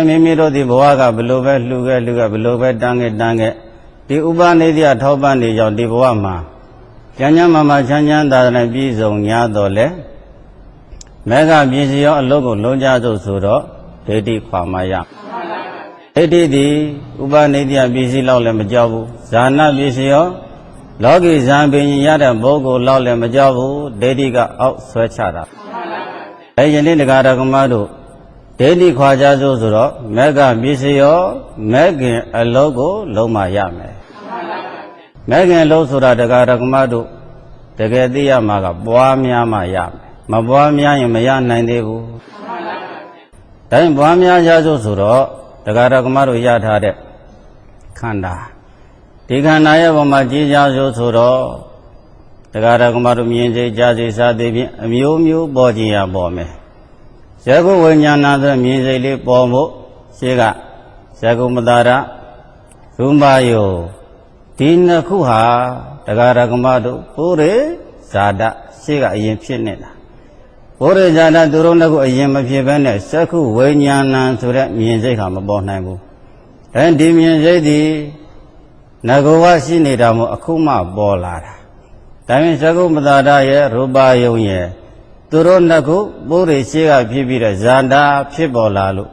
မိမိတို့ဒီဘဝကဘလို့ပဲလှူခဲ့ဘလို့ပဲတန်းခဲ့ဒီဥပနိဒိယထောက်ပံ့နေကြောင့်ဒီဘဝမှာကျမ်းမာချမ်းသာတဲ့ပြည်စုံညာတော်လဲမေဃပစ္စည်းရောအလုတ်ကိုလုံးကြစို့ဆိုတော့ဒိဋ္ဌိခွာမရဒိဋ္ဌိသည်ဥပနိဒိယပစ္စည်းလောက်လည်းမကြောက်ဘူးဇာနာပစ္စည်းရောလောကီဇံပင်ရတဲ့ပုဂ္ဂိုလ်လောက်လည်းမကြောက်ဘူးဒိဋ္ဌိကအောက်ဆွဲချတာယနေ့တရားဓမ္မတို့ဒိဋ္ဌိခွာကြစို့ဆိုတော့မေဃပစ္စည်းရောမေခင်အလုတ်ကိုလုံးမရမယ်မေခင်အလုတ်ဆိုတာတရားဓမ္မတို့တကယ်သိရမှာကပွားများမှရမယ်မပွားများရင်မရနိုင်သေးဘူးတိုင်းပွားများကြစို့ဆိုတော့တရားဓမ္မတို့ရထားတဲ့ခန္ဓာဒီခန္ဓာရဲ့ပုံမှာကြည်ကြစို့ဆိုတော့တရားဓမ္မတို့မြင်စေကြားစေစသည်ဖြင့်အမျိုးမျိုးပေါ်ကြည်ရပေါ်မယ်ဇဂုဝိညာဏဆိုမြင်စိတ်လေးပေါ်ဖို့ရှေးကဇဂုမတာရရူပယုဒီနှစ်ခုဟာတရားဓမ္မတို့ပုရိဇာတရှေးကအရင်ဖြစ်နေတာပုရိဇာတသူတို့နှစ်ခုအရင်မဖြစ်ဘဲနဲ့ဇဂုဝိညာဏဆိုတဲ့မြင်စိတ်ဟာမပေါ်နိုင်ဘူးဒီမြင်စိတ်ဒီငါကဝရှိနေတာမို့အခုမှပေါ်လာတာဒါပြင်ဇဂုမတာရရဲ့ရူပယုရဲ့သူတို့နှစ်ခုပုရိရှိကဖြစ်ပြီးတော့ဇာတာဖြစ်ပေါ်လာလို့